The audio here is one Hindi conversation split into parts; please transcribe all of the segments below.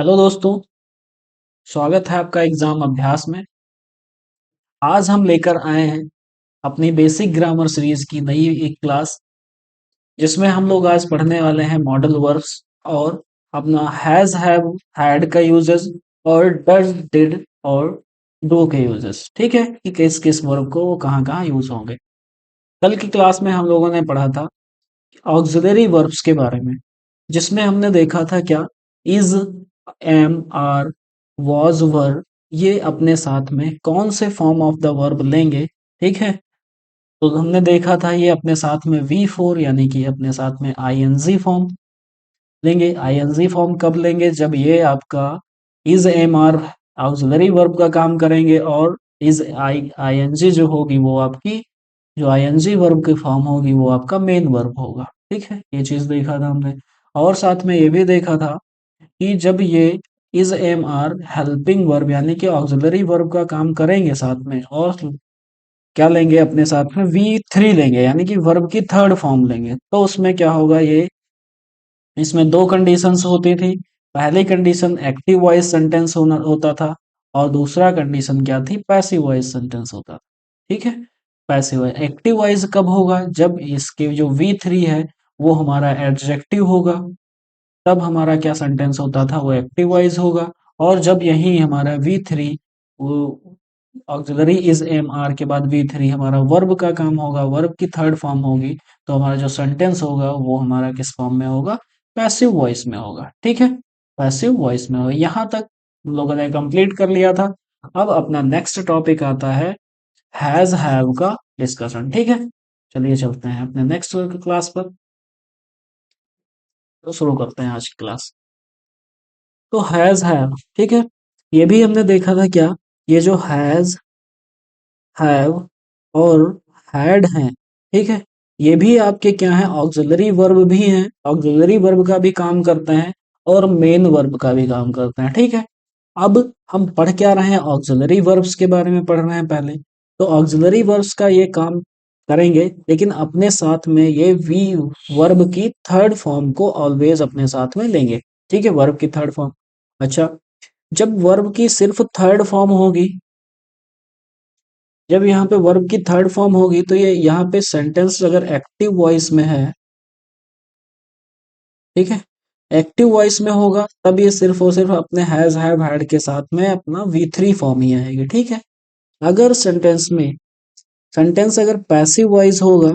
हेलो दोस्तों, स्वागत है आपका एग्जाम अभ्यास में। आज हम लेकर आए हैं अपनी बेसिक ग्रामर सीरीज की नई एक क्लास, जिसमें हम लोग आज पढ़ने वाले हैं मॉडल वर्ब्स और अपना हैज, हैव, हैड का यूजेस और डज, डिड और डू के यूजेस। ठीक है कि किस किस वर्ब को वो कहाँ कहाँ यूज होंगे। कल की क्लास में हम लोगों ने पढ़ा था ऑक्सिलरी वर्ब्स के बारे में, जिसमें हमने देखा था क्या इज, एम, आर, वॉज, वर, ये अपने साथ में कौन से फॉर्म ऑफ द वर्ब लेंगे। ठीक है, तो हमने देखा था ये अपने साथ में वी फोर यानी कि अपने साथ में आईएनजी फॉर्म लेंगे। आईएनजी फॉर्म कब लेंगे? जब ये आपका is, am, are auxiliary verb का काम करेंगे और इज आईएनजी जो होगी वो आपकी जो आईएनजी वर्ब की फॉर्म होगी वो आपका मेन वर्ब होगा। ठीक है, ये चीज देखा था हमने। और साथ में ये भी देखा था कि जब ये is, am, are helping verb यानी कि ऑक्सिलरी वर्ब का काम करेंगे साथ में, और क्या लेंगे अपने साथ में वी थ्री लेंगे यानी कि वर्ब की थर्ड फॉर्म लेंगे, तो उसमें क्या होगा? ये इसमें दो कंडीशंस होती थी। पहली कंडीशन एक्टिव वॉइस सेंटेंस होना होता था और दूसरा कंडीशन क्या थी? पैसिव वॉइस सेंटेंस होता था। ठीक है, पैसिव वॉइस। एक्टिव वॉइस कब होगा? जब इसके जो वी थ्री है वो हमारा एडजेक्टिव होगा, तब हमारा क्या सेंटेंस होता था? वो एक्टिव वॉइस होगा। और जब यही हमारा वी थ्री वो ऑक्सिलरी इज, एम, आर के बाद वी थ्री हमारा वर्ब का काम होगा, वर्ब की थर्ड फॉर्म होगी, तो हमारा जो सेंटेंस होगा वो हमारा किस फॉर्म में होगा? पैसिव वॉइस में होगा। ठीक है, पैसिव वॉइस में होगा। यहाँ तक हम लोगों ने कंप्लीट कर लिया था। अब अपना नेक्स्ट टॉपिक आता है हैज, हैव का डिस्कशन। ठीक है, चलिए चलते हैं अपने नेक्स्ट क्लास पर। तो शुरू करते हैं आज की क्लास। तो हैज, हैव, ठीक है, ये भी हमने देखा था क्या? ये जो हैज, हैव और हैड हैं, ठीक है, ये भी आपके क्या है? ऑक्सिलरी वर्ब भी हैं, ऑक्सिलरी वर्ब का भी काम करते हैं और मेन वर्ब का भी काम करते हैं। ठीक है, अब हम पढ़ क्या रहे हैं? ऑक्सिलरी वर्ब्स के बारे में पढ़ रहे हैं पहले। तो ऑक्सिलरी वर्ब्स का ये काम करेंगे, लेकिन अपने साथ में ये वी वर्ब की थर्ड फॉर्म को ऑलवेज अपने साथ में लेंगे। ठीक है, वर्ब की थर्ड फॉर्म। अच्छा, जब वर्ब की सिर्फ थर्ड फॉर्म होगी, जब यहाँ पे वर्ब की थर्ड फॉर्म होगी, तो ये यहाँ पे सेंटेंस अगर एक्टिव वॉइस में है, ठीक है, एक्टिव वॉइस में होगा, तब ये सिर्फ और सिर्फ अपने हैज, हैव, हैड के साथ में अपना वी थ्री फॉर्म ही आएगी। ठीक है, अगर सेंटेंस अगर पैसिव वॉइस होगा,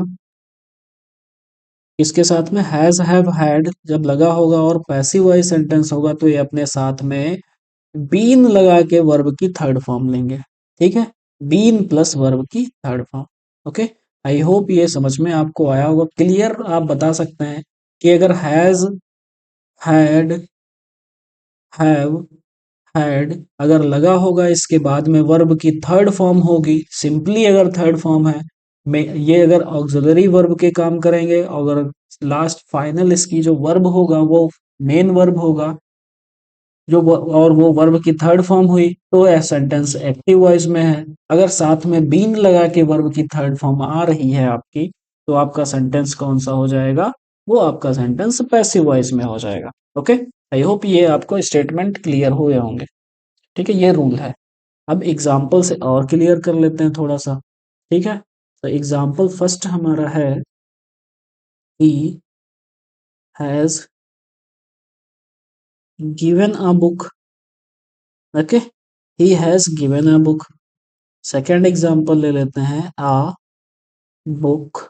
इसके साथ में हैज, हैव, हैड जब लगा होगा और पैसिव वॉइस सेंटेंस होगा, तो ये अपने साथ में बीन लगा के वर्ब की थर्ड फॉर्म लेंगे। ठीक है, बीन प्लस वर्ब की third form. Okay, I hope ये समझ में आपको आया होगा। क्लियर आप बता सकते हैं कि अगर हैज, हैड, हैव, हैड अगर लगा होगा, इसके बाद में वर्ब की थर्ड फॉर्म होगी, सिंपली अगर थर्ड फॉर्म है में ये अगर ऑक्सिलरी वर्ब के काम करेंगे, अगर लास्ट फाइनल इसकी जो वर्ब होगा वो मेन वर्ब होगा, और वो वर्ब की थर्ड फॉर्म हुई, तो यह सेंटेंस एक्टिव वॉइस में है। अगर साथ में बीन लगा के वर्ब की थर्ड फॉर्म आ रही है आपकी, तो आपका सेंटेंस कौन सा हो जाएगा? वो आपका सेंटेंस पैसिव वॉइस में हो जाएगा। ओके, आई होप ये आपको स्टेटमेंट क्लियर हुए होंगे। ठीक है, ये रूल है। अब एग्जाम्पल से और क्लियर कर लेते हैं थोड़ा सा। ठीक है, तो एग्जाम्पल फर्स्ट हमारा है he has given a book. Okay, he has given a book. Second example ले लेते हैं, a book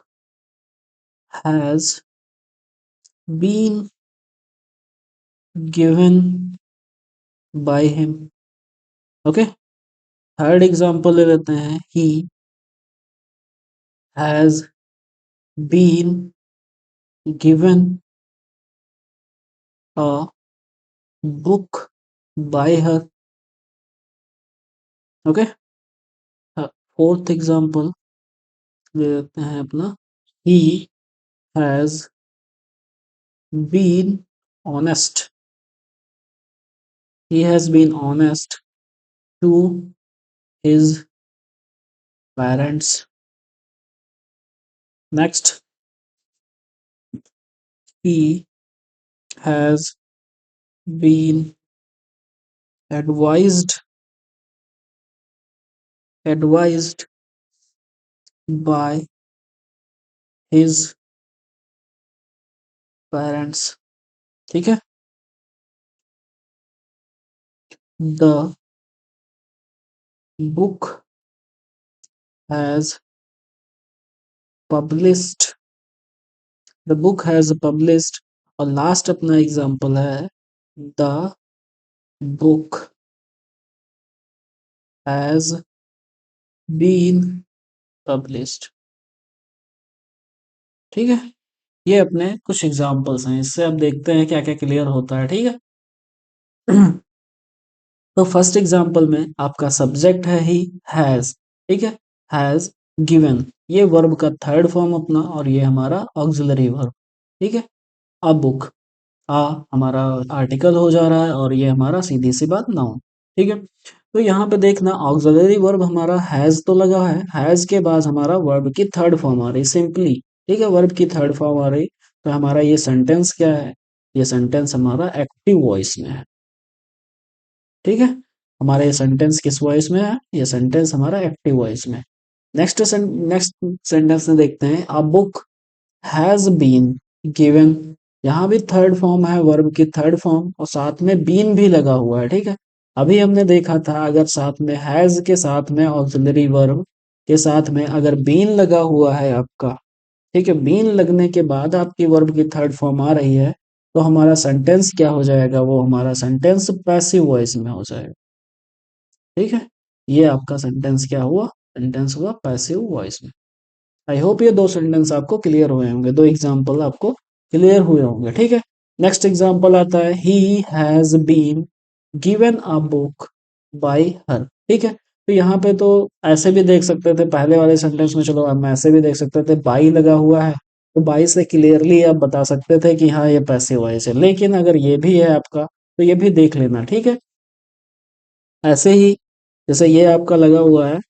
has been given by him. Okay, third example ले लेते हैं, he has been given a book by her. Okay, fourth example ले लेते हैं अपना, he has been honest. He has been honest to his parents. Next, he has been advised advised by his parents। ठीक है। the book has published the book has published। और लास्ट अपना एग्जांपल है the book has been published। ठीक है। ये अपने कुछ एग्जांपल्स हैं, इससे अब देखते हैं क्या क्या क्लियर होता है। ठीक है। तो फर्स्ट एग्जांपल में आपका सब्जेक्ट है ही हैज। ठीक है। हैज गिवन, ये वर्ब का थर्ड फॉर्म अपना, और ये हमारा ऑक्सिलरी वर्ब। ठीक है। अ बुक, आ हमारा आर्टिकल हो जा रहा है और ये हमारा सीधी सी बात नाउन। ठीक है। तो यहाँ पे देखना ऑक्सिलरी वर्ब हमारा हैज तो लगा है, हैज के बाद हमारा वर्ब की थर्ड फॉर्म आ रही सिंपली। ठीक है। वर्ब की थर्ड फॉर्म आ रही, तो हमारा ये सेंटेंस क्या है? ये सेंटेंस हमारा एक्टिव वॉइस में है। ठीक है। हमारा ये सेंटेंस किस वॉइस में है? ये सेंटेंस हमारा एक्टिव वॉइस में। नेक्स्ट सेंटेंस में देखते हैं, a book has been given. यहाँ भी थर्ड फॉर्म है, वर्ब की थर्ड फॉर्म, और साथ में बीन भी लगा हुआ है। ठीक है। अभी हमने देखा था अगर साथ में हैज के साथ में ऑक्सिलरी वर्ब के साथ में अगर बीन लगा हुआ है आपका, ठीक है, बीन लगने के बाद आपकी वर्ब की थर्ड फॉर्म आ रही है, तो हमारा सेंटेंस क्या हो जाएगा? वो हमारा सेंटेंस पैसिव वॉइस में हो जाएगा। ठीक है। ये आपका सेंटेंस क्या हुआ? सेंटेंस हुआ पैसिव वॉइस में। आई होप ये दो सेंटेंस आपको क्लियर हुए होंगे, दो एग्जाम्पल आपको क्लियर हुए होंगे। ठीक है। नेक्स्ट एग्जाम्पल आता है, he has been given a book by her. ठीक है। तो यहाँ पे तो ऐसे भी देख सकते थे पहले वाले सेंटेंस में, चलो हम ऐसे भी देख सकते थे बाई लगा हुआ है, तो बाई से क्लियरली आप बता सकते थे कि हाँ ये पैसिव वॉइस है। लेकिन अगर ये भी है आपका, तो ये भी देख लेना। ठीक है। ऐसे ही जैसे ये आपका लगा हुआ है,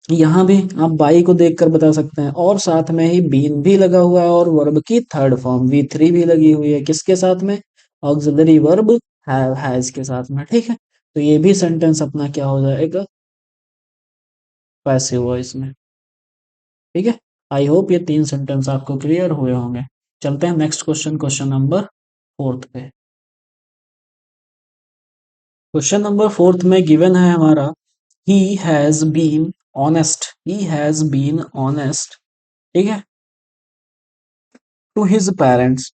यहाँ भी आप बाई को देखकर बता सकते हैं, और साथ में ही बीन भी लगा हुआ है, और वर्ब की थर्ड फॉर्म वी थ्री भी लगी हुई है, किसके साथ में? ऑक्सिलरी वर्ब हैज के साथ में। ठीक है। तो ये भी सेंटेंस अपना क्या हो जाएगा? पैसिव वॉइस में। ठीक है। आई होप ये तीन सेंटेंस आपको क्लियर हुए होंगे। चलते हैं next question, question number fourth पे। क्वेश्चन नंबर फोर्थ में गिवन है हमारा, he has been honest. He has been honest. ठीक है। To his parents.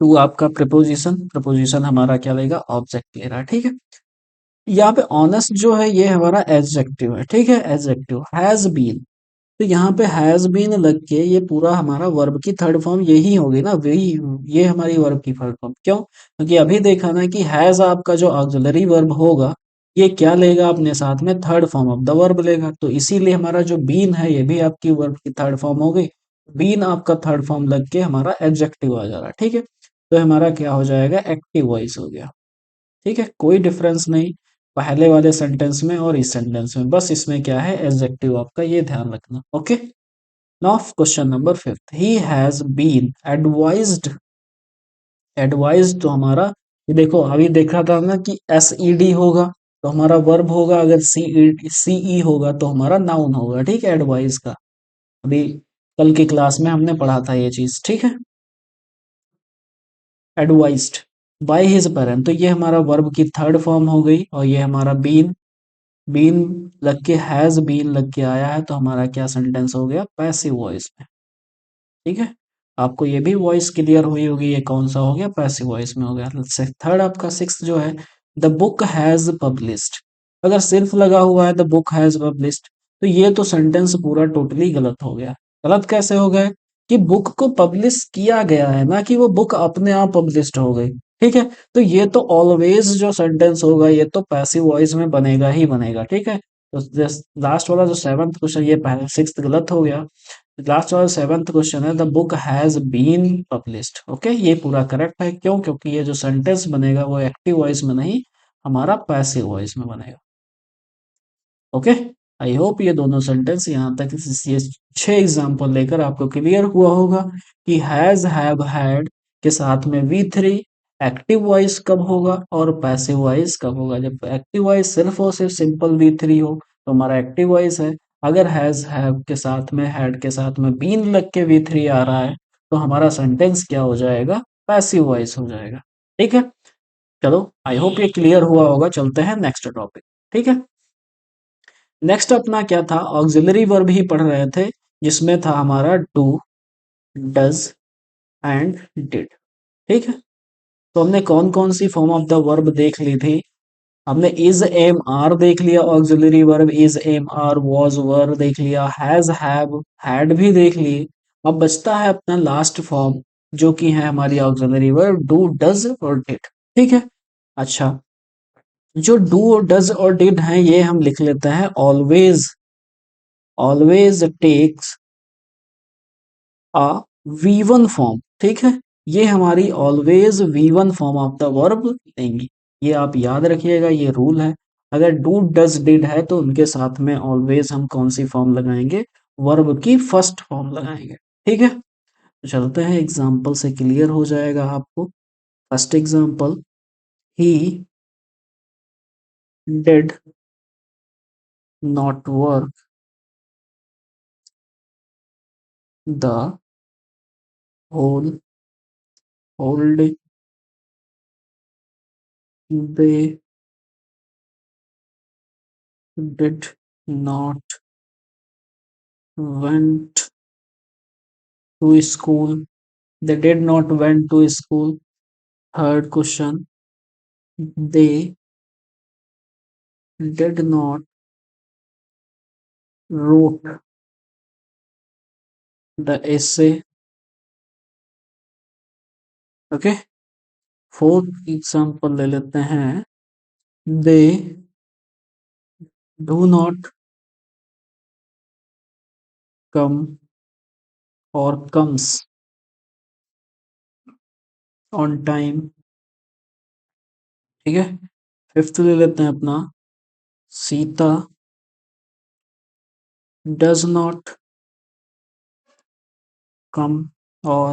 टू आपका प्रपोजिशन, प्रपोजिशन हमारा क्या लेगा? ऑब्जेक्ट ले रहा है। ठीक है। यहाँ पे ऑनेस्ट जो है ये हमारा एडजेक्टिव है। ठीक है। एडजेक्टिव हैज बीन, तो यहाँ पे हैज बीन लग के ये पूरा हमारा वर्ब की थर्ड फॉर्म यही होगी ना, वही ये हमारी वर्ब की थर्ड फॉर्म। क्यों? क्योंकि अभी देखा ना कि हैज आपका जो ऑक्सिलरी वर्ब होगा, ये क्या लेगा अपने साथ में? Third form of the verb लेगा, तो इसीलिए हमारा जो बीन है ये भी आपकी वर्ब की थर्ड फॉर्म हो गई। बीन आपका थर्ड फॉर्म लग के हमारा एडजेक्टिव आ जा रहा है। ठीक है। तो हमारा क्या हो जाएगा? एक्टिव वॉइस हो गया। ठीक है। कोई डिफरेंस नहीं पहले वाले सेंटेंस में और इस सेंटेंस में, बस इसमें क्या है? एडजेक्टिव आपका, ये ध्यान रखना। Okay. Now question number fifth, he has been advised. Advised तो हमारा, ये देखो अभी देखा था ना कि एस ई डी होगा तो हमारा वर्ब होगा, अगर सी ई होगा तो हमारा नाउन होगा। ठीक है। एडवाइज का अभी कल की क्लास में हमने पढ़ा था ये चीज। ठीक है। एडवाइज्ड बाय हिज पेरेंट, तो ये हमारा वर्ब की थर्ड फॉर्म हो गई, और ये हमारा बीन, बीन लग के हैज बीन लग के आया है, तो हमारा क्या सेंटेंस हो गया? पैसिव वॉइस में। ठीक है। आपको ये भी वॉइस क्लियर हुई होगी, ये कौन सा हो गया? पैसिव वॉइस में हो गया। थर्ड आपका सिक्स जो है, द बुक हैज पब्लिश्ड। अगर सिर्फ लगा हुआ है द बुक हैज पब्लिश्ड, तो ये तो सेंटेंस पूरा टोटली गलत हो गया। गलत कैसे हो गया? कि बुक को पब्लिश किया गया है, ना कि वो बुक अपने आप पब्लिश्ड हो गई। ठीक है। तो ये तो ऑलवेज जो सेंटेंस होगा ये तो पैसिव वॉइस में बनेगा ही बनेगा। ठीक है। तो लास्ट वाला जो सेवंथ क्वेश्चन, ये पहले सिक्स गलत हो गया। लास्ट वाला सेवंथ क्वेश्चन है, the book has been published. Okay, ये पूरा करेक्ट है। क्यों? क्योंकि ये जो सेंटेंस बनेगा वो एक्टिव वॉइस में नहीं, हमारा पैसिव वॉइस में बनेगा। ओके। आई होप ये दोनों सेंटेंस यहाँ तक ये छह एग्जाम्पल लेकर आपको क्लियर हुआ होगा कि हैज, हैव, हैड के साथ में वी थ्री, एक्टिव वॉइस कब होगा और पैसिव वॉइस कब होगा। जब एक्टिव वॉइस सिर्फ और सिर्फ सिंपल V3 हो तो हमारा एक्टिव वॉइस है। अगर हैज हैव के साथ में हैड के साथ में बीन लग के V3 आ रहा है तो हमारा सेंटेंस क्या हो जाएगा, पैसिव वॉइस हो जाएगा। ठीक है, चलो आई होप ये क्लियर हुआ होगा। चलते हैं नेक्स्ट टॉपिक। ठीक है, नेक्स्ट अपना क्या था, ऑक्सिलरी वर्ब ही पढ़ रहे थे जिसमें था हमारा डू, डज एंड डिड। ठीक है, तो हमने कौन कौन सी फॉर्म ऑफ द वर्ब देख ली थी। हमने इज एम आर देख लिया, auxiliary verb is am are, was were देख लिया, हैज हैव हैड भी देख लिए। अब बचता है अपना लास्ट फॉर्म जो कि है हमारी ऑक्सिलरी वर्ब डू, डज और डिड। ठीक है, अच्छा, जो डू और डज और डिड हैं ये हम लिख लेते हैं always, always takes a V1 form. ठीक है, ये हमारी always V1 form of the verb लेंगी। ये आप याद रखिएगा, ये रूल है। अगर डू डज डिड है तो उनके साथ में ऑलवेज हम कौन सी फॉर्म लगाएंगे, वर्ब की फर्स्ट फॉर्म लगाएंगे। ठीक है, तो चलते हैं एग्जाम्पल से क्लियर हो जाएगा आपको। First example, he did not work the whole whole day, they did not went to school, they did not went to school. Third question, they did not wrote the essay. Okay, fourth example ले लेते हैं, they do not come or comes on time। ठीक है, फिफ्थ ले लेते हैं अपना, Sita does not come or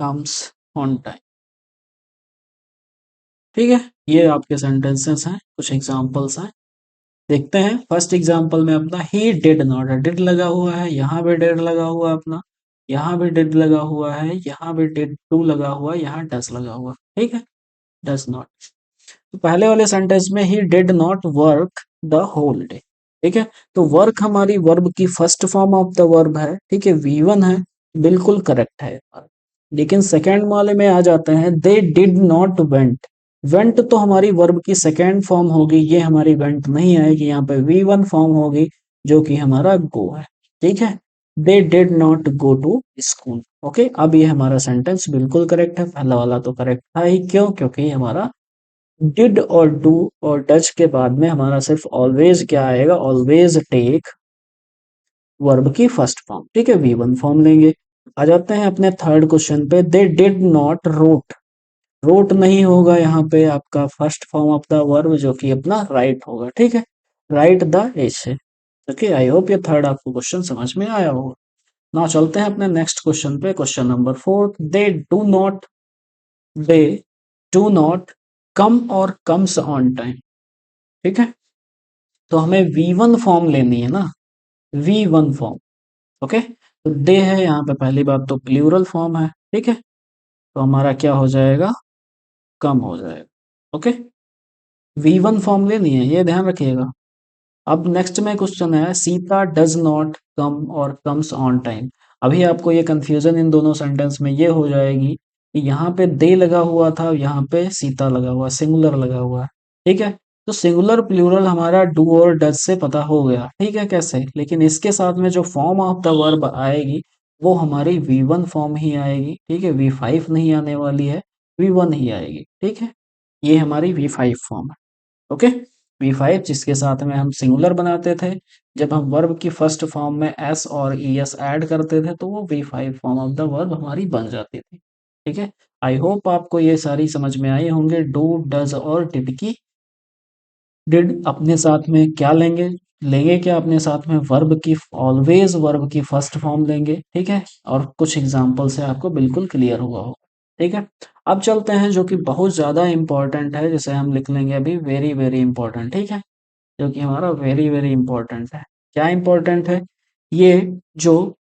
comes on time। ठीक है, ये आपके सेंटेंसेस हैं, कुछ एग्जांपल्स हैं। देखते हैं फर्स्ट एग्जांपल में अपना ही डिड नॉट, डिड लगा हुआ है, यहाँ भी डिड लगा हुआ है अपना, यहाँ भी डिड लगा हुआ है, यहाँ भी डिड टू लगा हुआ है, यहाँ डस लगा हुआ है। ठीक है, डस नॉट। तो पहले वाले सेंटेंस में he did not work the whole day. ठीक है, तो वर्क हमारी वर्ब की first form of the verb है। ठीक है, V1 है, बिल्कुल करेक्ट है। लेकिन सेकेंड वाले में आ जाते हैं, दे डिड नॉट वेंट। वेंट तो हमारी वर्ब की सेकेंड फॉर्म होगी, ये हमारी वेंट नहीं आएगी, यहाँ पे V1 फॉर्म होगी जो कि हमारा गो है। ठीक है, they did not go to school. Okay, अब ये हमारा सेंटेंस बिल्कुल करेक्ट है। पहला वाला तो करेक्ट था ही, क्यों, क्योंकि हमारा डिड और डू और डज के बाद में हमारा सिर्फ ऑलवेज क्या आएगा, ऑलवेज टेक वर्ब की फर्स्ट फॉर्म। ठीक है, V1 फॉर्म लेंगे। आ जाते हैं अपने थर्ड क्वेश्चन पे, they did not wrote. Wrote नहीं होगा यहाँ पे आपका first form of the verb जो कि अपना राइट होगा। ठीक है, write the essay. Okay, I hope ये थर्ड आपको क्वेश्चन समझ में आया होगा। ना चलते हैं अपने नेक्स्ट क्वेश्चन पे, question number 4, they do not come और कम्स ऑन टाइम। ठीक है, तो हमें V1 फॉर्म लेनी है ना, V1 फॉर्म। ओके, तो दे है यहाँ पे, पहली बात तो प्लूरल फॉर्म है। ठीक है, तो हमारा क्या हो जाएगा, कम हो जाएगा। ओके, V1 फॉर्म लेनी है, ये ध्यान रखिएगा। अब नेक्स्ट में क्वेश्चन है, सीता डज नॉट कम और कम्स ऑन टाइम। अभी आपको ये कंफ्यूजन इन दोनों सेंटेंस में ये हो जाएगी कि यहाँ पे दे लगा हुआ था, यहाँ पे सीता लगा हुआ, सिंगुलर लगा हुआ है। ठीक है, तो सिंगुलर प्लूरल हमारा डू और डज से पता हो गया। ठीक है, कैसे, लेकिन इसके साथ में जो फॉर्म ऑफ द वर्ब आएगी वो हमारी V1 फॉर्म ही आएगी। ठीक है, V5 नहीं आने वाली है, V1 ही आएगी। ठीक है, ये हमारी V5 फॉर्म है। ओके, V5 जिसके साथ में हम सिंगुलर बनाते थे, जब हम वर्ब की फर्स्ट फॉर्म में एस और ईएस ऐड करते थे तो वो V5 form of the verb हमारी बन जाती थी। ठीक है, आई होप आपको ये सारी समझ में आई होंगे। डू, डज और डिड की, डिड अपने साथ में क्या लेंगे, लेंगे क्या अपने साथ में, वर्ब की, ऑलवेज वर्ब की फर्स्ट फॉर्म लेंगे। ठीक है, और कुछ एग्जाम्पल से आपको बिल्कुल क्लियर हुआ होगा। ठीक है, अब चलते हैं जो कि बहुत ज्यादा इंपॉर्टेंट है, जिसे हम लिख लेंगे अभी वेरी वेरी इंपॉर्टेंट, ठीक है, जो कि हमारा वेरी वेरी इंपॉर्टेंट है। क्या इंपॉर्टेंट है ये, जो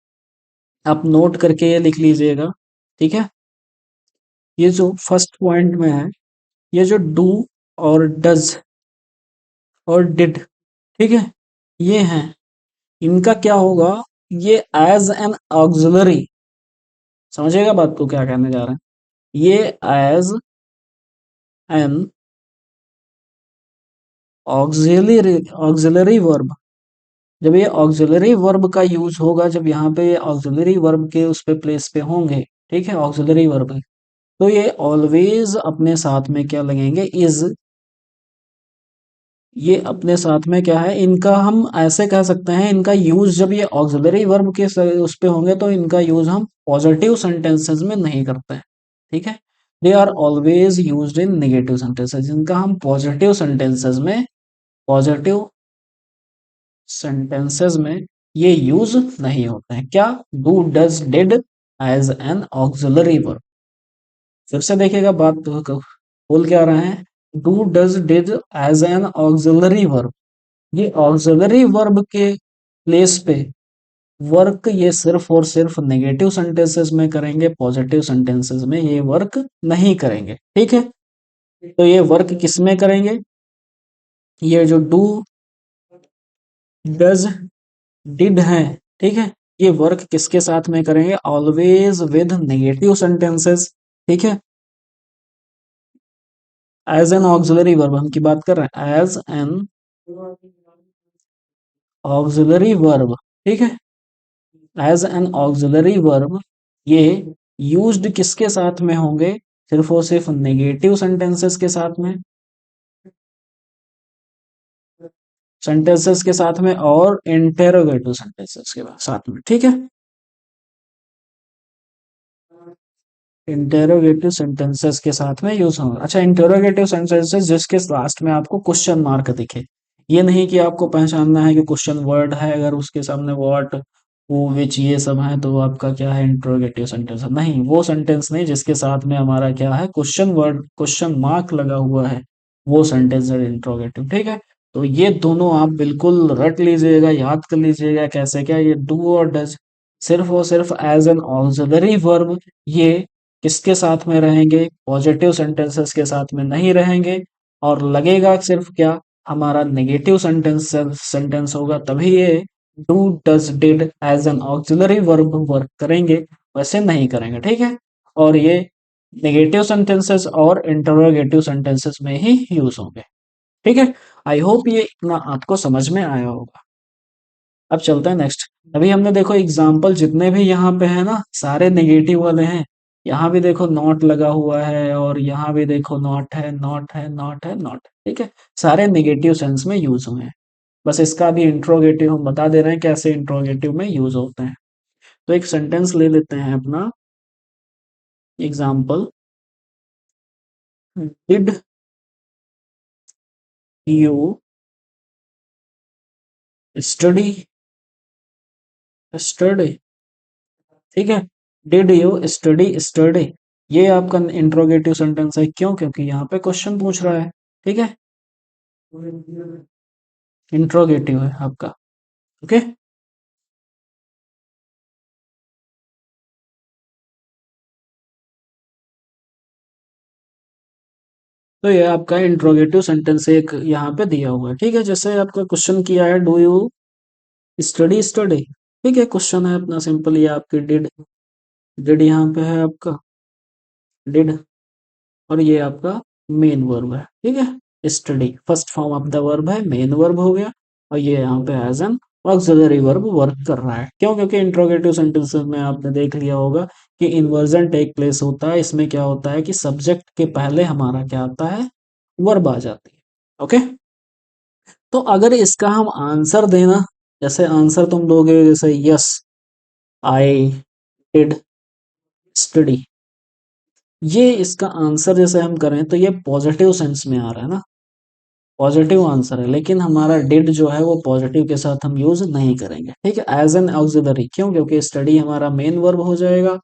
आप नोट करके ये लिख लीजिएगा, ठीक है। ये जो फर्स्ट पॉइंट में है, ये जो डू और डज और डिड, ठीक है, ये हैं, इनका क्या होगा, ये एज एन ऑक्सिलरी, समझिएगा बात को क्या कहने जा रहे हैं, ये as an auxiliary auxiliary verb, जब ये ऑक्सिलरी वर्ब का यूज होगा, जब यहाँ पे ये ऑक्सिलरी वर्ब के उस पे प्लेस पे होंगे, ठीक है, ऑक्सिलरी वर्ब, तो ये ऑलवेज अपने साथ में क्या लगेंगे, इज, ये अपने साथ में क्या है, इनका हम ऐसे कह सकते हैं, इनका यूज जब ये ऑक्सिलरी वर्ब के उस पे होंगे तो इनका यूज हम पॉजिटिव सेंटेंसेस में नहीं करते हैं, ठीक है। They are always used in negative sentences, इनका हम पॉजिटिव सेंटेंसेस में, पॉजिटिव सेंटेंसेस में ये यूज नहीं होते हैं। क्या, do does did as an auxiliary verb, फिर से देखिएगा बात बोल क्या रहे हैं, do does did as an auxiliary verb, ये ऑक्सिलरी वर्ब के प्लेस पे वर्क ये सिर्फ और सिर्फ नेगेटिव सेंटेंसेस में करेंगे, पॉजिटिव सेंटेंसेस में ये वर्क नहीं करेंगे, ठीक है। तो ये वर्क किस में करेंगे, ये जो डू डज डिड है, ठीक है, ये वर्क किसके साथ में करेंगे, ऑलवेज विद नेगेटिव सेंटेंसेस, ठीक है, एज एन ऑक्सिलरी वर्ब हम की बात कर रहे हैं, एज एन ऑक्सिलरी वर्ब, ठीक है, एज एन ऑक्सिलरी वर्ब, ये यूज्ड किसके साथ में होंगे, सिर्फ और सिर्फ नेगेटिव सेंटेंसेस के साथ में, सेंटेंसेस के साथ में और इंटेरोगेटिव सेंटेंसेस के साथ में, ठीक है, इंटेरोगेटिव सेंटेंसेस के साथ में यूज होंगे। अच्छा, इंटेरोगेटिव सेंटेंसेस जिसके लास्ट में आपको क्वेश्चन मार्क दिखे, ये नहीं कि आपको पहचानना है कि क्वेश्चन वर्ड है, अगर उसके सामने व्हाट हु विच ये सब है तो आपका क्या है, इंटरोगेटिव सेंटेंस है, नहीं, वो सेंटेंस नहीं जिसके साथ में हमारा क्या है, क्वेश्चन वर्ड, क्वेश्चन मार्क लगा हुआ है, वो सेंटेंस है इंटरोगेटिव, ठीक है। तो ये दोनों आप बिल्कुल रट लीजिएगा, याद कर लीजिएगा, कैसे, क्या, ये डू और डज सिर्फ और सिर्फ एज एन ऑक्सिलरी वर्ब, ये किसके साथ में रहेंगे, पॉजिटिव सेंटेंसेस के साथ में नहीं रहेंगे, और लगेगा सिर्फ क्या, हमारा नेगेटिव सेंटेंस सेंटेंस होगा, तभी ये do does did as an auxiliary verb work करेंगे, वैसे नहीं करेंगे, ठीक है। और ये नेगेटिव सेंटेंसेस और इंटरोगेटिव सेंटेंसेस में ही यूज होंगे, ठीक है। आई होप ये इतना आपको समझ में आया होगा। अब चलते हैं नेक्स्ट। अभी हमने देखो एग्जाम्पल जितने भी यहाँ पे है ना, सारे नेगेटिव वाले हैं। यहाँ भी देखो नॉट लगा हुआ है, और यहाँ भी देखो नॉट है, नॉट है, नॉट है, नॉट है, ठीक है, सारे नेगेटिव सेंस में यूज हुए हैं। बस इसका भी इंट्रोगेटिव हम बता दे रहे हैं कैसे इंट्रोगेटिव में यूज होते हैं। तो एक सेंटेंस ले लेते हैं अपना example, did you study study, ठीक है, डिड यू स्टडी स्टडी, ये आपका इंट्रोगेटिव सेंटेंस है, क्यों, क्योंकि यहाँ पे क्वेश्चन पूछ रहा है, ठीक है, इंट्रोगेटिव है आपका, ओके। तो ये आपका इंट्रोगेटिव सेंटेंस एक यहाँ पे दिया हुआ है, ठीक है, जैसे आपका क्वेश्चन किया है, डू यू स्टडी स्टडी, ठीक है, क्वेश्चन है अपना सिंपल, ये आपकी डिड, डिड यहाँ पे है आपका, डिड, और ये आपका मेन वर्ब है, ठीक है, study first form of the verb है, मेन वर्ब हो गया, और ये यहाँ पे as an auxiliary verb work कर रहा है, क्यों, क्योंकि इंट्रोगेटिव सेंटेंसेस में आपने देख लिया होगा कि इन्वर्जन टेक प्लेस होता है, इसमें क्या होता है कि सब्जेक्ट के पहले हमारा क्या आता है, वर्ब आ जाती है, ओके। तो अगर इसका हम आंसर देना, जैसे आंसर तुम दोगे जैसे यस आई डिड स्टडी, ये इसका आंसर जैसे हम करें तो ये पॉजिटिव सेंस में आ रहा है ना, पॉजिटिव आंसर है, लेकिन हमारा डिड जो है वो पॉजिटिव के साथ हम यूज नहीं करेंगे, ठीक है, एज एन ऑक्सिलरी, क्यों, क्योंकि स्टडी हमारा मेन वर्ब हो जाएगा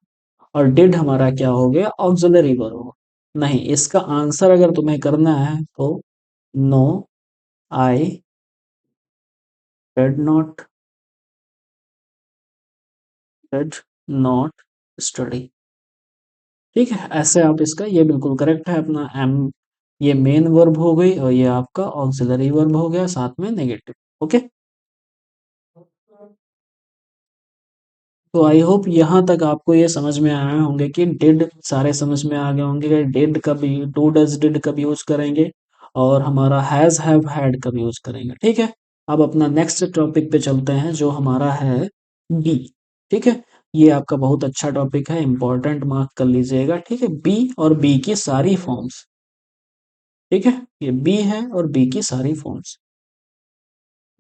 और डिड हमारा क्या हो गया, ऑक्सिलरी वर्ब हो, नहीं, इसका आंसर अगर तुम्हें करना है तो no, I did not, did not study. ठीक है, ऐसे आप इसका, ये बिल्कुल करेक्ट है अपना एम। ये मेन वर्ब हो गई और ये आपका ऑक्सिलरी वर्ब हो गया साथ में नेगेटिव। ओके, तो आई होप यहाँ तक आपको ये समझ में आए होंगे कि डिड सारे समझ में आ गए होंगे कि डिड कब, डू डज डिड कब यूज करेंगे और हमारा हैज हैव हैड कब यूज करेंगे। ठीक है, अब अपना नेक्स्ट टॉपिक पे चलते हैं जो हमारा है बी। ठीक है, ये आपका बहुत अच्छा टॉपिक है, इंपॉर्टेंट मार्क कर लीजिएगा। ठीक है, बी और बी की सारी फॉर्म्स। ठीक है, ये बी है और बी की सारी फॉर्म्स।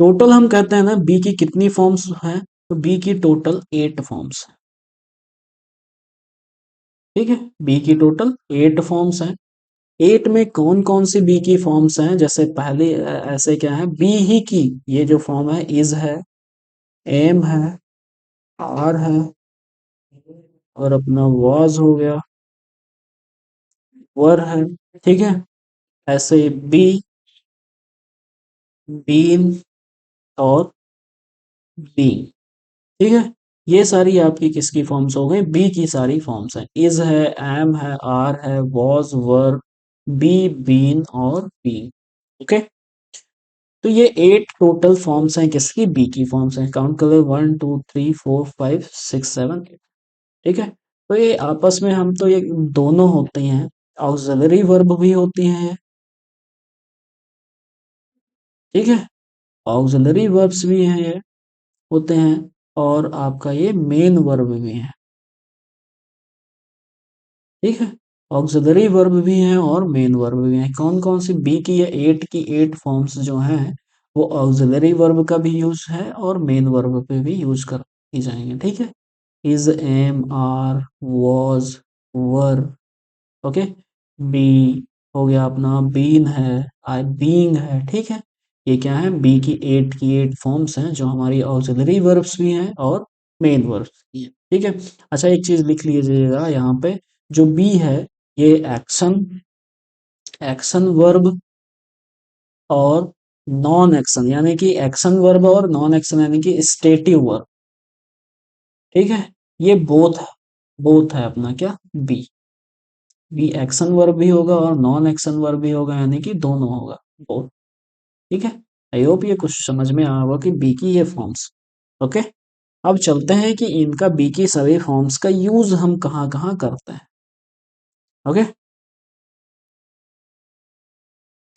टोटल हम कहते हैं ना बी की कितनी फॉर्म्स हैं, तो बी की टोटल 8 फॉर्म्स हैं। ठीक है, बी की टोटल 8 फॉर्म्स हैं। 8 में कौन कौन सी बी की फॉर्म्स हैं, जैसे पहले ऐसे क्या है, बी ही की ये जो फॉर्म है, इज है, एम है, आर है, और अपना वॉज हो गया, वर है। ठीक है, ऐसे बी, बीन और बी। ठीक है, ये सारी आपकी किसकी फॉर्म्स हो गई, बी की सारी फॉर्म्स हैं। इज है, एम है, आर है, वॉज, वर, बी, बीन और बी। ओके, तो ये 8 टोटल फॉर्म्स हैं किसकी, बी की फॉर्म्स हैं। काउंट कर ले, 1 2 3 4 5 6 7 8। ठीक है, तो ये आपस में हम तो ये दोनों होते हैं, ऑक्सिलरी वर्ब भी होती हैं। ठीक है, ऑक्सिलरी वर्ब्स भी हैं ये, होते हैं, और आपका ये मेन वर्ब भी है। ठीक है, ऑक्सिलरी वर्ब भी हैं और मेन वर्ब भी हैं। कौन कौन सी, बी की ये 8 की 8 फॉर्म्स जो हैं वो ऑक्सिलरी वर्ब का भी यूज है और मेन वर्ब पे भी यूज कर की जाएंगे। ठीक है, is, am, are, was, were. Okay, be हो गया अपना, बीन है, आई बीइंग है। ठीक है, ये क्या है, बी की 8 फॉर्म्स हैं जो हमारी ऑक्सिलरी वर्ब्स भी हैं और मेन वर्ब्स भी हैं। ठीक है, अच्छा एक चीज लिख लीजिएगा यहाँ पे, जो बी है ये एक्शन, एक्शन वर्ब और नॉन एक्शन, यानी कि एक्शन वर्ब और नॉन एक्शन यानी कि स्टेटिव वर्ब। ठीक है, ये बोथ है अपना क्या, बी। बी एक्शन वर्ब भी होगा और नॉन एक्शन वर्ब भी होगा, यानी कि दोनों होगा, बोथ। ठीक है, आई होप ये कुछ समझ में आया होगा कि बी की ये फॉर्म्स। ओके, अब चलते हैं कि इनका, बी की सभी फॉर्म्स का यूज हम कहाँ कहाँ करते हैं। ओके,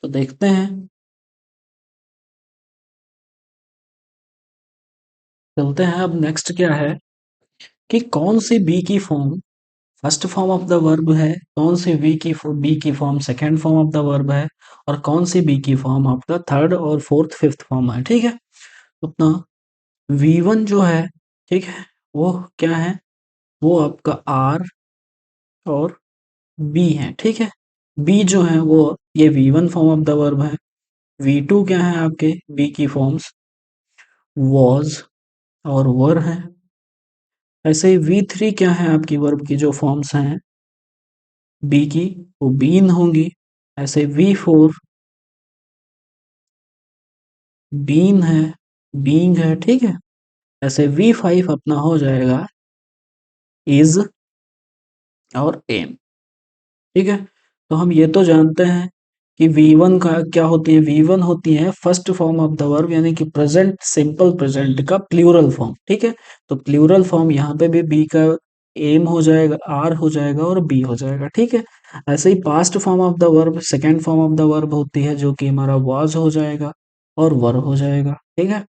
तो देखते हैं, चलते हैं। अब नेक्स्ट क्या है कि कौन सी बी की form first form of the verb है, कौन सी बी की form second form of the verb है, और कौन सी बी की फॉर्म आपका थर्ड और फोर्थ फिफ्थ फॉर्म है। ठीक है, अपना V1 जो है, ठीक है, वो क्या है, वो आपका आर और बी है। ठीक है, बी जो है वो, ये V1 form of the verb है। V2 क्या है आपके बी की फॉर्म्स, वॉज और वर है। ऐसे ही V3 क्या है आपकी वर्ब की जो फॉर्म्स हैं बी की, वो बीन होंगी। ऐसे V4 बीन है, बीइंग है। ठीक है, ऐसे V5 अपना हो जाएगा इज और एम। ठीक है, तो हम ये तो जानते हैं कि V1 का क्या होती है, V1 होती है first form of the verb, यानी कि प्रेजेंट सिंपल प्रेजेंट का प्लूरल फॉर्म। ठीक है, तो प्लूरल फॉर्म यहाँ पे भी बी का एम हो जाएगा, आर हो जाएगा और बी हो जाएगा। ठीक है, ऐसे ही past form of the verb, second form of the verb होती है जो कि हमारा वाज हो जाएगा और वर हो जाएगा। ठीक है,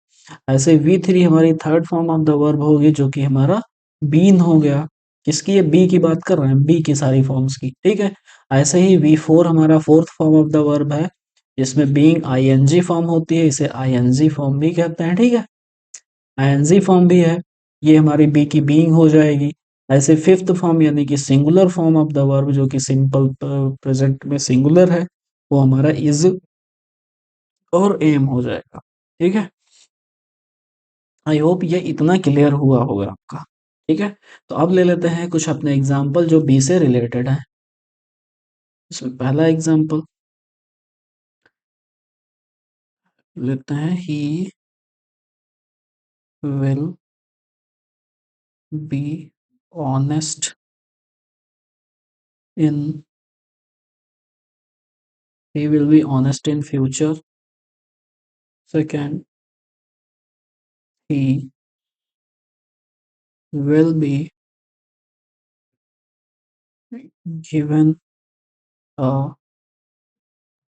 ऐसे V3 हमारी third form of the verb होगी जो कि हमारा बीन हो गया। किसकी, ये बी की बात कर रहे हैं, बी की सारी फॉर्म्स की। ठीक है, ऐसे ही V4 हमारा fourth form of the verb है, जिसमें बीइंग आईएनजी फॉर्म होती है, इसे आईएनजी फॉर्म भी कहते हैं। ठीक है, आईएनजी फॉर्म भी है, ये हमारी बी की बीइंग हो जाएगी। ऐसे फिफ्थ फॉर्म यानी कि singular form of the verb जो कि सिंपल प्रेजेंट में सिंगुलर है, वो हमारा इज और एम हो जाएगा। ठीक है, आई होप ये इतना क्लियर हुआ होगा आपका। ठीक है, तो अब ले लेते हैं कुछ अपने एग्जाम्पल जो बी से रिलेटेड है। इसमें पहला एग्जांपल लेते हैं, he will be honest in he will be honest in future. Second, he will be given a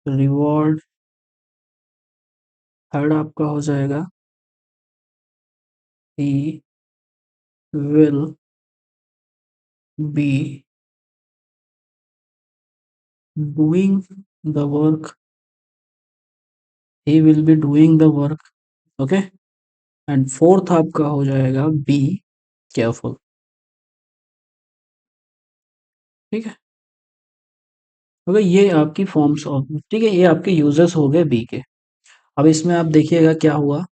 reward. Third आपका हो जाएगा, he will be doing the work. He will be doing the work. Okay, and fourth आपका हो जाएगा बी केयरफुल। ठीक है, ओके, ये आपकी फॉर्म्स ऑफ, ठीक है, ये आपके यूजेस हो गए बी के। अब इसमें आप देखिएगा क्या हुआ,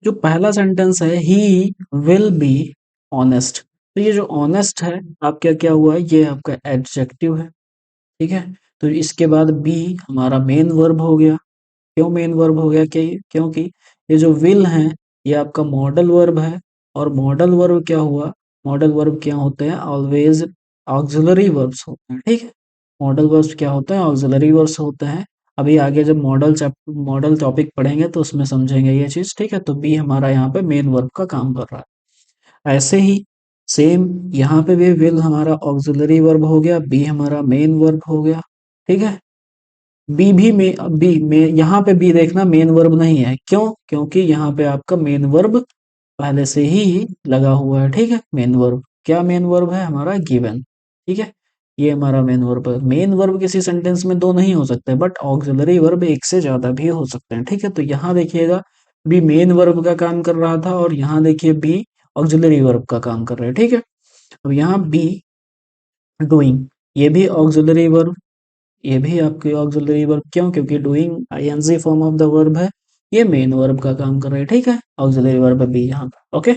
जो पहला सेंटेंस है ही विल बी ऑनेस्ट, तो ये जो ऑनेस्ट है आपका क्या हुआ है, ये आपका एडजेक्टिव है। ठीक है, तो इसके बाद बी हमारा मेन वर्ब हो गया। क्यों मेन वर्ब हो गया, क्योंकि ये जो विल है ये आपका मॉडल वर्ब है, और मॉडल वर्ब क्या हुआ, मॉडल वर्ब क्या होते हैं, ऑलवेज ऑक्सिलरी वर्ब्स होते हैं। ठीक है, मॉडल वर्ब्स क्या होते हैं, ऑक्सिलरी वर्ब्स होते हैं। अभी आगे जब मॉडल टॉपिक पढ़ेंगे तो उसमें समझेंगे ये चीज। ठीक है, तो बी हमारा यहाँ पे मेन वर्ब का काम कर रहा है। ऐसे ही सेम यहाँ पे भी विल हमारा ऑक्सिलरी वर्ब हो गया, बी हमारा मेन वर्ब हो गया। ठीक है, बी भी में बी में यहाँ पे बी देखना मेन वर्ब नहीं है, क्यों, क्योंकि यहाँ पे आपका मेन वर्ब पहले से ही लगा हुआ है। ठीक है, मेन वर्ब क्या, मेन वर्ब है हमारा गिवन। ठीक है, ये हमारा मेन वर्ब है। मेन वर्ब किसी सेंटेंस में दो नहीं हो सकते, बट ऑक्सिलरी वर्ब एक से ज्यादा भी हो सकते हैं। ठीक है, तो यहाँ देखिएगा बी मेन वर्ब का काम कर रहा था, और यहाँ देखिए बी ऑक्सिलरी वर्ब का काम कर रहा है। ठीक है, अब यहाँ बी डूइंग, ये भी ऑक्सिलरी वर्ब, ये भी आपके ऑक्सिलरी वर्ब, क्यों, क्योंकि doing ING form of the verb है, ये मेन वर्ब का काम कर रहे हैं। ठीक है, ऑक्सिलरी वर्ब बी यहाँ पे। ओके,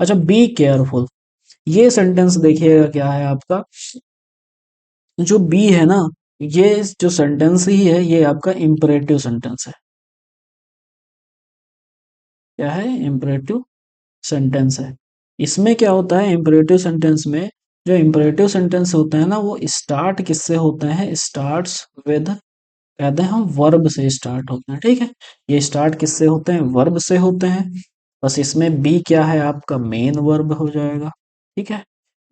अच्छा, बी केयरफुल, ये सेंटेंस देखिएगा क्या है आपका, जो बी है ना, ये जो सेंटेंस ही है ये आपका इंपरेटिव सेंटेंस है। क्या है, इंपरेटिव सेंटेंस है। इसमें क्या होता है इंपरेटिव सेंटेंस में, जो इंपरेटिव सेंटेंस होते हैं ना वो स्टार्ट किससे होते हैं, स्टार्ट्स विद, कहते हैं हम वर्ब से स्टार्ट होते हैं। ठीक है, ये स्टार्ट किससे होते हैं, वर्ब से होते हैं। बस इसमें बी क्या है आपका मेन वर्ब हो जाएगा। ठीक है,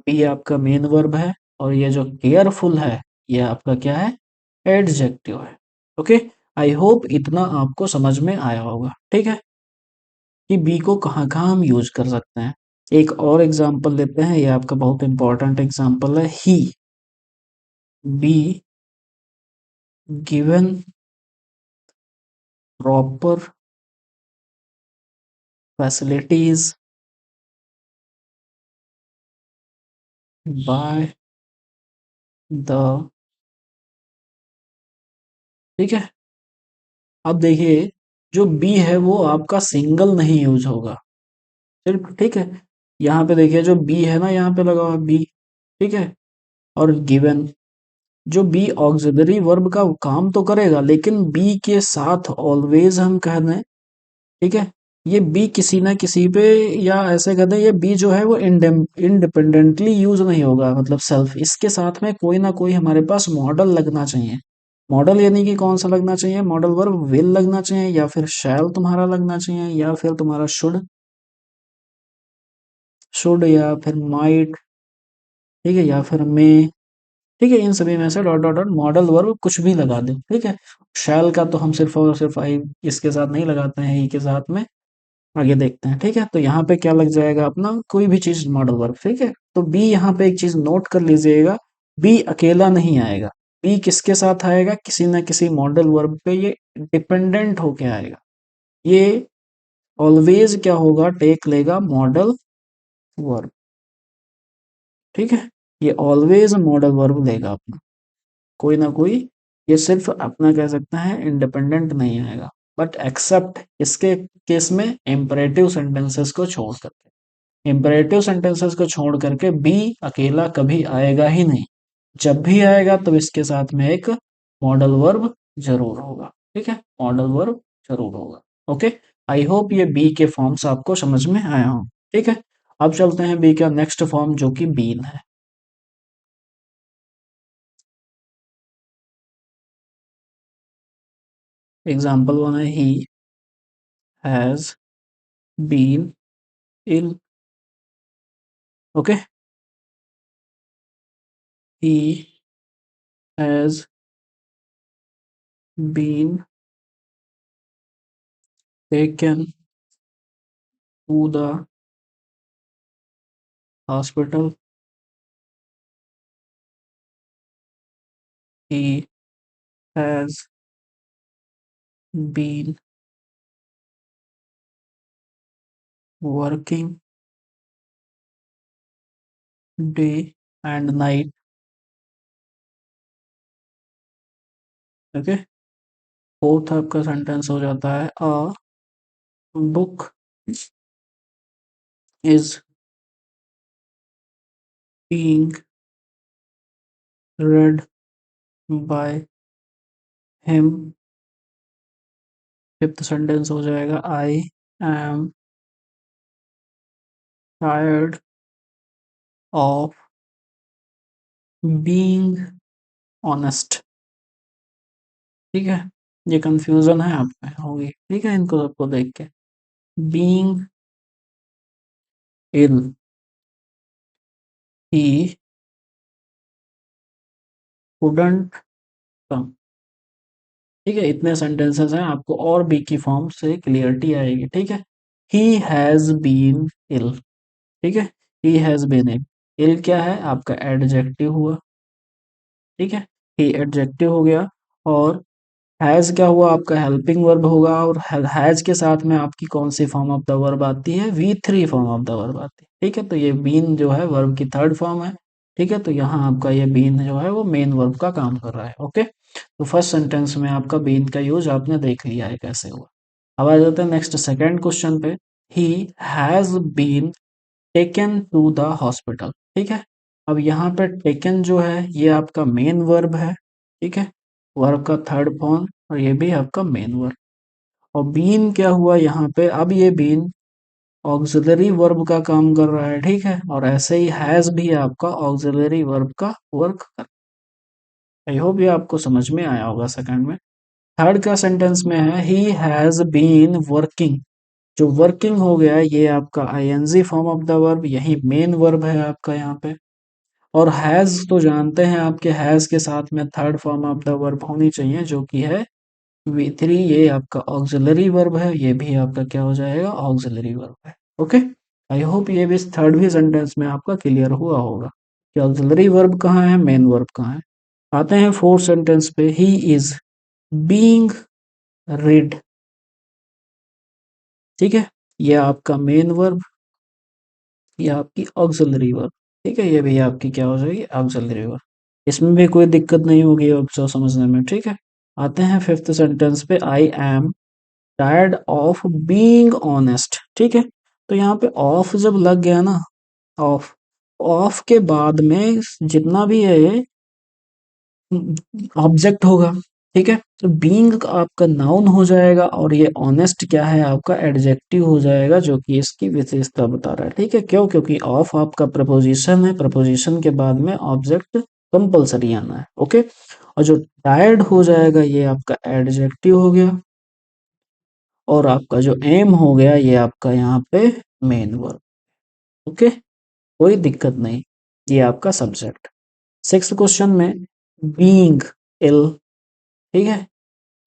बी आपका मेन वर्ब है, और ये जो केयरफुल है ये आपका क्या है, एडजेक्टिव है। ओके, आई होप इतना आपको समझ में आया होगा। ठीक है, कि बी को कहाँ कहाँ हम यूज कर सकते हैं। एक और एग्जांपल लेते हैं, ये आपका बहुत इंपॉर्टेंट एग्जांपल है, he be given proper facilities by the, ठीक है, अब देखिए जो बी है वो आपका सिंगल नहीं यूज होगा सिर्फ। ठीक है, यहाँ पे देखिए जो बी है ना, यहाँ पे लगा हुआ बी। ठीक है, और गिवन, जो बी ऑक्सिलरी वर्ब का काम तो करेगा, लेकिन बी के साथ ऑलवेज हम कह दें, ठीक है, ये बी किसी ना किसी पे, या ऐसे कहते हैं ये बी जो है वो इंडिपेंडेंटली यूज नहीं होगा, मतलब सेल्फ, इसके साथ में कोई ना कोई हमारे पास मॉडल लगना चाहिए। मॉडल यानी कि कौन सा लगना चाहिए, मॉडल वर्ब विल लगना चाहिए, या फिर शैल तुम्हारा लगना चाहिए, या फिर तुम्हारा शुड या फिर माइट, ठीक है, या फिर मे। ठीक है, इन सभी में से dot dot dot modal verb कुछ भी लगा दे। ठीक है, शैल का तो हम सिर्फ और सिर्फ आई इसके साथ नहीं लगाते हैं, ई के साथ में। आगे देखते हैं। ठीक है, तो यहाँ पे क्या लग जाएगा अपना, कोई भी चीज मॉडल वर्ब। ठीक है, तो बी यहाँ पे एक चीज नोट कर लीजिएगा, बी अकेला नहीं आएगा, बी किसके साथ आएगा, किसी ना किसी मॉडल वर्ब पे ये डिपेंडेंट होके आएगा। ये ऑलवेज क्या होगा, टेक लेगा मॉडल वर्ब। ठीक है, ये ऑलवेज मॉडल वर्ब लेगा अपना, कोई ना कोई, ये सिर्फ अपना कह सकते हैं इंडिपेंडेंट नहीं आएगा, बट एक्सेप्ट इसके केस में इम्परेटिव सेंटेंसेस को छोड़ करके। इम्परेटिव सेंटेंसेस को छोड़ करके बी अकेला कभी आएगा ही नहीं। जब भी आएगा तो इसके साथ में एक मॉडल वर्ब जरूर होगा। ठीक है, मॉडल वर्ब जरूर होगा। ओके, आई होप ये बी के फॉर्म्स आपको समझ में आया हो। ठीक है, अब चलते हैं बी का नेक्स्ट फॉर्म जो कि बीन है। एग्जाम्पल वन है he has been ill. Okay, he has been taken to the hospital. He has been working day and night. Okay, fourth आपका सेंटेंस हो जाता है a book is being read by him। Fifth sentence हो जाएगा I am tired of being honest. ठीक है, ये कंफ्यूजन है आप में होगी। ठीक है, इनको सबको देख के बीइंग इल, ही कुडंट कम। ठीक है, इतने सेंटेंसेस हैं, आपको और बी की फॉर्म से क्लियरिटी आएगी। ठीक है, ही हैज बीन इल। ठीक है, ही हैज बीन इल। इल क्या है आपका एडजेक्टिव हुआ। ठीक है, ही एडजेक्टिव हो गया, और हैज क्या हुआ आपका हेल्पिंग वर्ब होगा, और हैज के साथ में आपकी कौन सी फॉर्म ऑफ द वर्ब आती है, we three form of the verb आती है। ठीक है, तो ये बीन जो है वर्ब की थर्ड फॉर्म है। ठीक है, तो यहाँ आपका ये बीन जो है वो मेन वर्ब का काम कर रहा है। ओके, तो फर्स्ट सेंटेंस में आपका बीन का यूज आपने देख लिया है कैसे हुआ। अब आ जाते हैं नेक्स्ट सेकेंड क्वेश्चन पे। He has been taken to the hospital. ठीक है, अब यहाँ पे टेकन जो है ये आपका मेन वर्ब है। ठीक है, वर्ब का थर्ड फॉर्म, और ये भी आपका मेन वर्ब। और बीन क्या हुआ यहाँ पे, अब ये बीन ऑक्सिलरी वर्ब का काम कर रहा है। ठीक है, और ऐसे ही हैज भी आपका ऑक्सिलरी वर्ब का वर्क कर। आई होप ये आपको समझ में आया होगा सेकंड में। थर्ड का सेंटेंस में है ही हैज बीन वर्किंग। जो वर्किंग हो गया ये आपका ING form of the verb, यही मेन वर्ब है आपका यहाँ पे। और हैज तो जानते हैं आपके, हैज के साथ में third form of the verb होनी चाहिए जो कि है वी थ्री। ये आपका ऑक्सिलरी वर्ब है, ये भी आपका क्या हो जाएगा, ऑक्सिलरी वर्ब है। ओके, आई होप ये भी थर्ड भी सेंटेंस में आपका क्लियर हुआ होगा कि ऑक्सिलरी वर्ब कहाँ है, मेन वर्ब कहाँ है। आते हैं फोर्थ सेंटेंस पे, ही इज बीइंग रीड। ठीक है, ये आपका मेन वर्ब, ये आपकी ऑक्सिलरी वर्ब। ठीक है, ये भी आपकी क्या हो जाएगी, ऑक्सिलरी वर्ब। इसमें भी कोई दिक्कत नहीं होगी आपको समझने में। ठीक है, आते हैं फिफ्थ सेंटेंस पे, आई am tired of being honest. ठीक है, तो यहाँ पे ऑफ जब लग गया ना, ऑफ, ऑफ के बाद में जितना भी है ये ऑब्जेक्ट होगा। ठीक है, तो बीइंग आपका नाउन हो जाएगा, और ये ऑनेस्ट क्या है आपका एडजेक्टिव हो जाएगा जो कि इसकी विशेषता बता रहा है। ठीक है, क्यों, क्योंकि ऑफ आपका प्रपोजिशन है, प्रपोजिशन के बाद में ऑब्जेक्ट कंपलसरी आना है। ओके, और जो टायर्ड हो जाएगा ये आपका एडजेक्टिव हो गया, और आपका जो एम हो गया ये आपका यहाँ पे मेन वर्ब। ओके, कोई दिक्कत नहीं, ये आपका सब्जेक्ट। सिक्स्थ क्वेश्चन में बीइंग इल। ठीक है,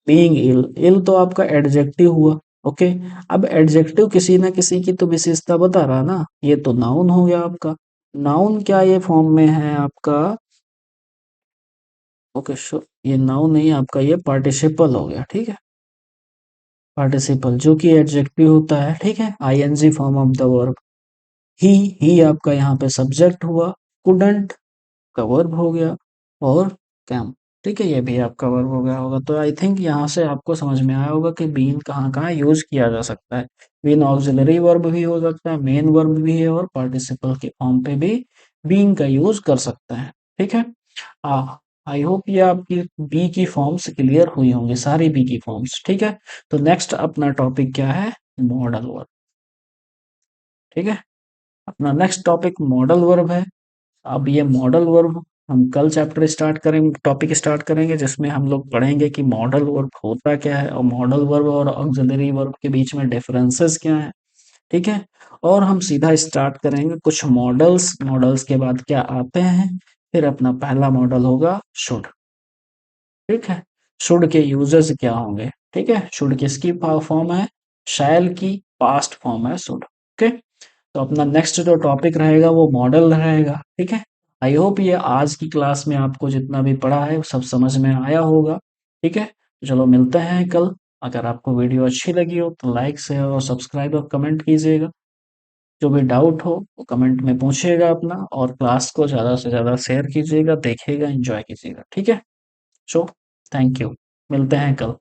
बीइंग इल, इल तो आपका एडजेक्टिव हुआ। ओके, अब एडजेक्टिव किसी ना किसी की तो विशेषता बता रहा ना, ये तो नाउन हो गया आपका। नाउन क्या ये फॉर्म में है आपका, ओके ये नाउन नहीं आपका, ये पार्टिसिपल हो गया। ठीक है, पार्टिसिपल जो कि एडजेक्टिव होता है। ठीक है, ING form of the verb. ही आपका यहाँ पे सब्जेक्ट हुआ, कुडंट का वर्ब हो गया, और कैम। ठीक है, ये भी आपका वर्ब हो गया होगा। तो आई थिंक यहाँ से आपको समझ में आया होगा कि बीन कहाँ कहाँ यूज किया जा सकता है। बीन ऑक्सिलरी वर्ब भी हो सकता है, मेन वर्ब भी है, और पार्टिसिपल के फॉर्म पे भी बीन का यूज कर सकते हैं। ठीक है, आई होप ये आपकी बी की फॉर्म्स क्लियर हुई होंगी, सारी बी की फॉर्म्स, ठीक है। तो नेक्स्ट अपना टॉपिक क्या है, मॉडल वर्ब, ठीक है। अपना नेक्स्ट टॉपिक मॉडल वर्ब है। अब ये मॉडल वर्ब हम कल चैप्टर स्टार्ट करेंगे, टॉपिक स्टार्ट करेंगे, जिसमें हम लोग पढ़ेंगे कि मॉडल वर्ब होता क्या है और मॉडल वर्ब और ऑक्सिलरी वर्ब के बीच में डिफरेंसेस क्या है, ठीक है। और हम सीधा स्टार्ट करेंगे कुछ मॉडल्स, मॉडल्स के बाद क्या आते हैं, फिर अपना पहला मॉडल होगा शुड, ठीक है। शुड के यूजेस क्या होंगे, ठीक है। शुड किसकी फॉर्म है, शैल की पास्ट फॉर्म है शुड, ओके। तो अपना नेक्स्ट जो टॉपिक रहेगा वो मॉडल रहेगा, ठीक है। आई होप ये आज की क्लास में आपको जितना भी पढ़ा है वो सब समझ में आया होगा, ठीक है। तो चलो मिलते हैं कल। अगर आपको वीडियो अच्छी लगी हो तो लाइक शेयर और सब्सक्राइब और कमेंट कीजिएगा। जो भी डाउट हो वो कमेंट में पूछिएगा अपना, और क्लास को ज़्यादा से ज़्यादा शेयर कीजिएगा, देखिएगा, एंजॉय कीजिएगा, ठीक है। सो थैंक यू, मिलते हैं कल।